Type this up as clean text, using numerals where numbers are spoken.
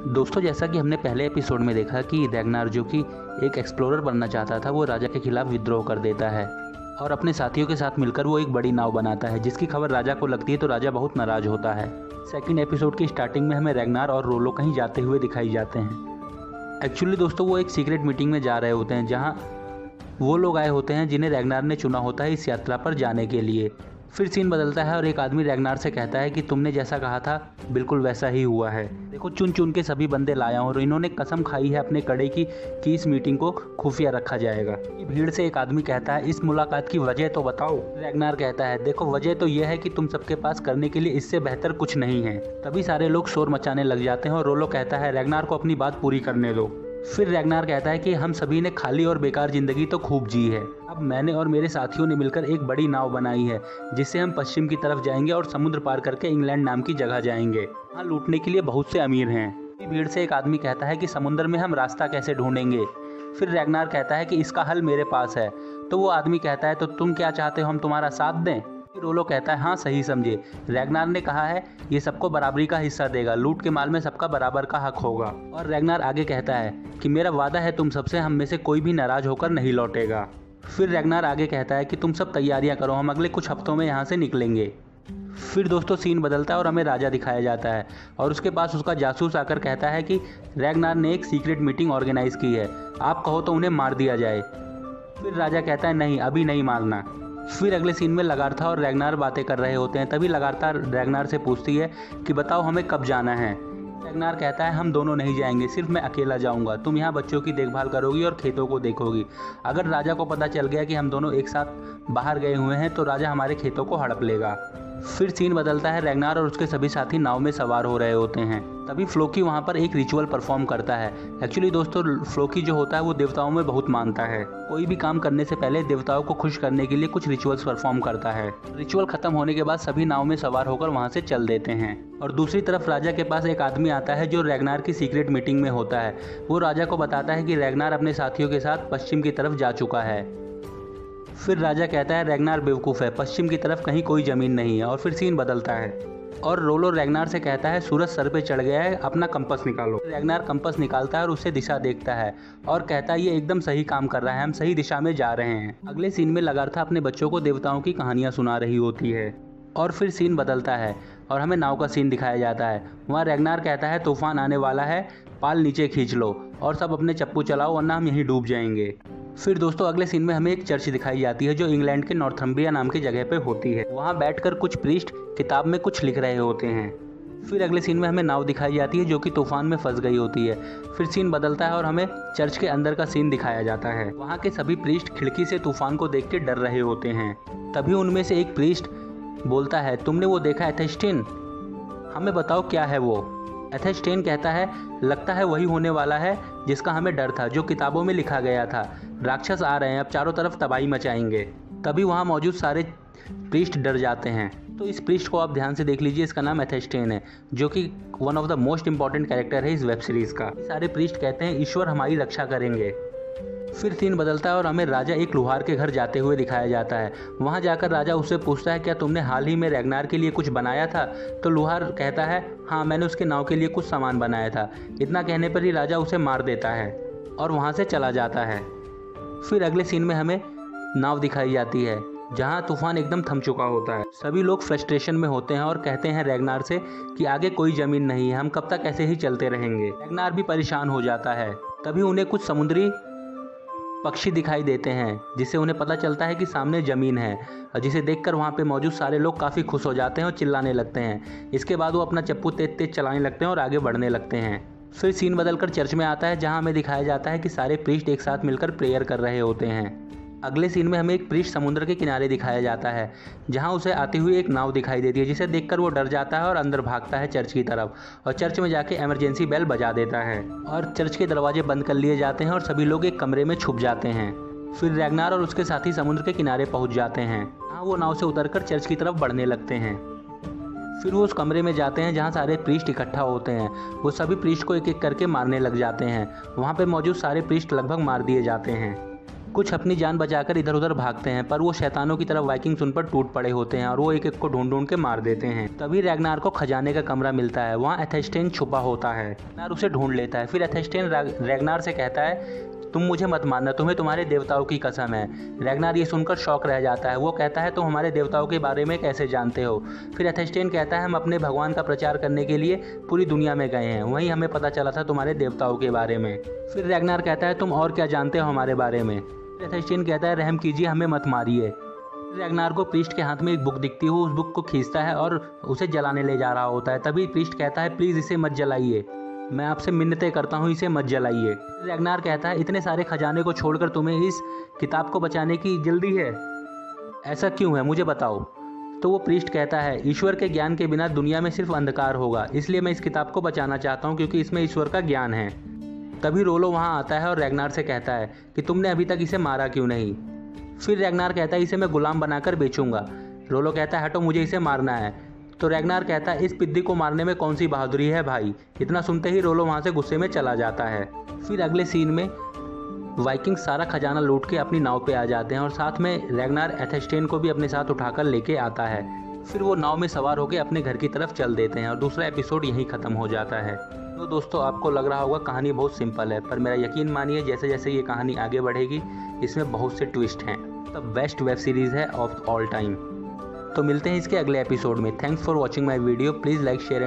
दोस्तों, जैसा कि हमने पहले एपिसोड में देखा कि रैग्नार जो कि एक एक्सप्लोरर बनना चाहता था, वो राजा के खिलाफ विद्रोह कर देता है और अपने साथियों के साथ मिलकर वो एक बड़ी नाव बनाता है, जिसकी खबर राजा को लगती है तो राजा बहुत नाराज होता है। सेकंड एपिसोड की स्टार्टिंग में हमें रैग्नार और रोलो कहीं जाते हुए दिखाई जाते हैं। एक्चुअली दोस्तों, वो एक सीक्रेट मीटिंग में जा रहे होते हैं, जहाँ वो लोग आए होते हैं जिन्हें रैग्नार ने चुना होता है इस यात्रा पर जाने के लिए। फिर सीन बदलता है और एक आदमी रैग्नार से कहता है कि तुमने जैसा कहा था बिल्कुल वैसा ही हुआ है। देखो, चुन चुन के सभी बंदे लाया हूँ और इन्होंने कसम खाई है अपने कड़े की कि इस मीटिंग को खुफिया रखा जाएगा। भीड़ से एक आदमी कहता है, इस मुलाकात की वजह तो बताओ। रैग्नार कहता है, देखो, वजह तो यह है कि तुम सबके पास करने के लिए इससे बेहतर कुछ नहीं है। तभी सारे लोग शोर मचाने लग जाते हैं और रोलो कहता है, रैग्नार को अपनी बात पूरी करने दो। फिर रैग्नार कहता है कि हम सभी ने खाली और बेकार जिंदगी तो खूब जी है। अब मैंने और मेरे साथियों ने मिलकर एक बड़ी नाव बनाई है, जिससे हम पश्चिम की तरफ जाएंगे और समुद्र पार करके इंग्लैंड नाम की जगह जाएंगे। यहाँ लूटने के लिए बहुत से अमीर हैं। भीड़ से एक आदमी कहता है कि समुद्र में हम रास्ता कैसे ढूंढेंगे। फिर रैग्नार कहता है कि इसका हल मेरे पास है। तो वो आदमी कहता है, तो तुम क्या चाहते हो, हम तुम्हारा साथ दें? रोलो कहता है, हाँ सही समझे। रैग्नार ने कहा है ये सबको बराबरी का हिस्सा देगा, लूट के माल में सबका बराबर का हक होगा। और रैग्नार आगे कहता है कि मेरा वादा है तुम सबसे, हम में से कोई भी नाराज होकर नहीं लौटेगा। फिर रैग्नार आगे कहता है कि तुम सब तैयारियां करो, हम अगले कुछ हफ्तों में यहाँ से निकलेंगे। फिर दोस्तों सीन बदलता है और हमें राजा दिखाया जाता है और उसके पास उसका जासूस आकर कहता है कि रैग्नार ने एक सीक्रेट मीटिंग ऑर्गेनाइज की है, आप कहो तो उन्हें मार दिया जाए। फिर राजा कहता है, नहीं, अभी नहीं मारना। फिर अगले सीन में लगार्था और रैग्नार बातें कर रहे होते हैं। तभी लगार्था रैग्नार से पूछती है कि बताओ हमें कब जाना है। रैग्नार कहता है, हम दोनों नहीं जाएंगे, सिर्फ मैं अकेला जाऊंगा। तुम यहाँ बच्चों की देखभाल करोगी और खेतों को देखोगी। अगर राजा को पता चल गया कि हम दोनों एक साथ बाहर गए हुए हैं तो राजा हमारे खेतों को हड़प लेगा। फिर सीन बदलता है, रैग्नार और उसके सभी साथी नाव में सवार हो रहे होते हैं। तभी फ्लोकी वहाँ पर एक रिचुअल परफॉर्म करता है। एक्चुअली दोस्तों, फ्लोकी जो होता है वो देवताओं में बहुत मानता है। कोई भी काम करने से पहले देवताओं को खुश करने के लिए कुछ रिचुअल्स परफॉर्म करता है। रिचुअल खत्म होने के बाद सभी नाव में सवार होकर वहाँ से चल देते हैं। और दूसरी तरफ राजा के पास एक आदमी आता है जो रैग्नार की सीक्रेट मीटिंग में होता है। वो राजा को बताता है कि रैग्नार अपने साथियों के साथ पश्चिम की तरफ जा चुका है। फिर राजा कहता है, रैग्नार बेवकूफ़ है, पश्चिम की तरफ कहीं कोई ज़मीन नहीं है। और फिर सीन बदलता है और रोलो रैग्नार से कहता है, सूरज सर पे चढ़ गया है, अपना कंपास निकालो। रैग्नार कंपास निकालता है और उससे दिशा देखता है और कहता है, ये एकदम सही काम कर रहा है, हम सही दिशा में जा रहे हैं। अगले सीन में लगार्था अपने बच्चों को देवताओं की कहानियाँ सुना रही होती है। और फिर सीन बदलता है और हमें नाव का सीन दिखाया जाता है। वहाँ रैग्नार कहता है, तूफान आने वाला है, पाल नीचे खींच लो और सब अपने चप्पू चलाओ वरना हम यहीं डूब जाएंगे। फिर दोस्तों अगले सीन में हमें एक चर्च दिखाई जाती है जो इंग्लैंड के नॉर्थम्ब्रिया नाम की जगह पे होती है। वहाँ बैठकर कुछ प्रीस्ट किताब में कुछ लिख रहे होते हैं। फिर अगले सीन में हमें नाव दिखाई जाती है जो कि तूफान में फंस गई होती है। फिर सीन बदलता है और हमें चर्च के अंदर का सीन दिखाया जाता है। वहाँ के सभी प्रीस्ट खिड़की से तूफान को देख के डर रहे होते हैं। तभी उनमें से एक प्रीस्ट बोलता है, तुमने वो देखा एथेस्टीन, हमें बताओ क्या है वो। एथेस्टीन कहता है, लगता है वही होने वाला है जिसका हमें डर था, जो किताबों में लिखा गया था। राक्षस आ रहे हैं, अब चारों तरफ तबाही मचाएंगे। तभी वहाँ मौजूद सारे प्रीस्ट डर जाते हैं। तो इस प्रीस्ट को आप ध्यान से देख लीजिए, इसका नाम एथेस्टीन है, जो कि one of the most important character है इस वेब सीरीज़ का। सारे प्रीस्ट कहते हैं, ईश्वर हमारी रक्षा करेंगे। फिर सीन बदलता है और हमें राजा एक लुहार के घर जाते हुए दिखाया जाता है। वहाँ जाकर राजा उससे पूछता है, क्या तुमने हाल ही में रैग्नार के लिए कुछ बनाया था? तो लुहार कहता है, हाँ, मैंने उसके नाव के लिए कुछ सामान बनाया था। इतना कहने पर ही राजा उसे मार देता है और वहाँ से चला जाता है। फिर अगले सीन में हमें नाव दिखाई जाती है जहाँ तूफान एकदम थम चुका होता है। सभी लोग फ्रस्ट्रेशन में होते हैं और कहते हैं रैग्नार से कि आगे कोई ज़मीन नहीं है, हम कब तक ऐसे ही चलते रहेंगे। रैग्नार भी परेशान हो जाता है। तभी उन्हें कुछ समुद्री पक्षी दिखाई देते हैं, जिससे उन्हें पता चलता है कि सामने ज़मीन है, और जिसे देखकर वहाँ पे मौजूद सारे लोग काफ़ी खुश हो जाते हैं और चिल्लाने लगते हैं। इसके बाद वो अपना चप्पू तेज तेज चलाने लगते हैं और आगे बढ़ने लगते हैं। फिर सीन बदलकर चर्च में आता है जहाँ हमें दिखाया जाता है कि सारे प्रीस्ट एक साथ मिलकर प्रेयर कर रहे होते हैं। अगले सीन में हमें एक प्रीस्ट समुद्र के किनारे दिखाया जाता है जहाँ उसे आती हुई एक नाव दिखाई देती है, जिसे देखकर वो डर जाता है और अंदर भागता है चर्च की तरफ और चर्च में जाके इमरजेंसी बेल बजा देता है और चर्च के दरवाजे बंद कर लिए जाते हैं और सभी लोग एक कमरे में छुप जाते हैं। फिर रैग्नार और उसके साथी समुद्र के किनारे पहुँच जाते हैं, जहाँ वो नाव से उतरकर चर्च की तरफ बढ़ने लगते हैं। फिर वो उस कमरे में जाते हैं जहाँ सारे प्रीस्ट इकट्ठा होते हैं। वो सभी प्रीस्ट को एक एक करके मारने लग जाते हैं। वहाँ पे मौजूद सारे प्रीस्ट लगभग मार दिए जाते हैं। कुछ अपनी जान बचाकर इधर उधर भागते हैं, पर वो शैतानों की तरफ वाइकिंग्स उन पर टूट पड़े होते हैं और वो एक एक को ढूंढ ढूंढ के मार देते हैं। तभी रैग्नार को खजाने का कमरा मिलता है, वहाँ एथेस्टेन छुपा होता है। रैग्नार उसे ढूंढ लेता है। फिर एथेस्टेन रैग्नार से कहता है तुम मुझे मत मारना, तुम्हें तुम्हारे देवताओं की कसम है। रैग्नार ये सुनकर शॉक रह जाता है। वो कहता है तुम हमारे देवताओं के बारे में कैसे जानते हो। फिर एथेस्टेन कहता है हम अपने भगवान का प्रचार करने के लिए पूरी दुनिया में गए हैं, वहीं हमें पता चला था तुम्हारे देवताओं के बारे में। फिर रैग्नार कहता है तुम और क्या जानते हो हमारे बारे में। एथेस्टेन कहता है रहम कीजिए, हमें मत मारिए। रैग्नार को प्रीस्ट के हाथ में एक बुक दिखती है, वो उस बुक को खींचता है और उसे जलाने ले जा रहा होता है। तभी प्रीस्ट कहता है प्लीज़ इसे मत जलाइए, मैं आपसे मिन्नतें करता हूँ, इसे मत जलाइए। रैग्नार कहता है इतने सारे खजाने को छोड़कर तुम्हें इस किताब को बचाने की जल्दी है, ऐसा क्यों है मुझे बताओ। तो वो प्रीस्ट कहता है ईश्वर के ज्ञान के बिना दुनिया में सिर्फ अंधकार होगा, इसलिए मैं इस किताब को बचाना चाहता हूँ क्योंकि इसमें ईश्वर का ज्ञान है। तभी रोलो वहाँ आता है और रैग्नार से कहता है कि तुमने अभी तक इसे मारा क्यों नहीं। फिर रैग्नार कहता है इसे मैं गुलाम बनाकर बेचूंगा। रोलो कहता है हटो, मुझे इसे मारना है। तो रैग्नार कहता है इस पिद्दी को मारने में कौन सी बहादुरी है भाई। इतना सुनते ही रोलो वहाँ से गुस्से में चला जाता है। फिर अगले सीन में वाइकिंग सारा खजाना लूट के अपनी नाव पे आ जाते हैं और साथ में रैग्नार एथेस्टेन को भी अपने साथ उठाकर लेके आता है। फिर वो नाव में सवार होकर अपने घर की तरफ चल देते हैं और दूसरा एपिसोड यहीं ख़त्म हो जाता है। तो दोस्तों आपको लग रहा होगा कहानी बहुत सिंपल है, पर मेरा यकीन मानिए जैसे जैसे ये कहानी आगे बढ़ेगी इसमें बहुत से ट्विस्ट हैं। द बेस्ट वेब सीरीज़ है ऑफ ऑल टाइम। तो मिलते हैं इसके अगले एपिसोड में। Thanks for watching my video. Please like share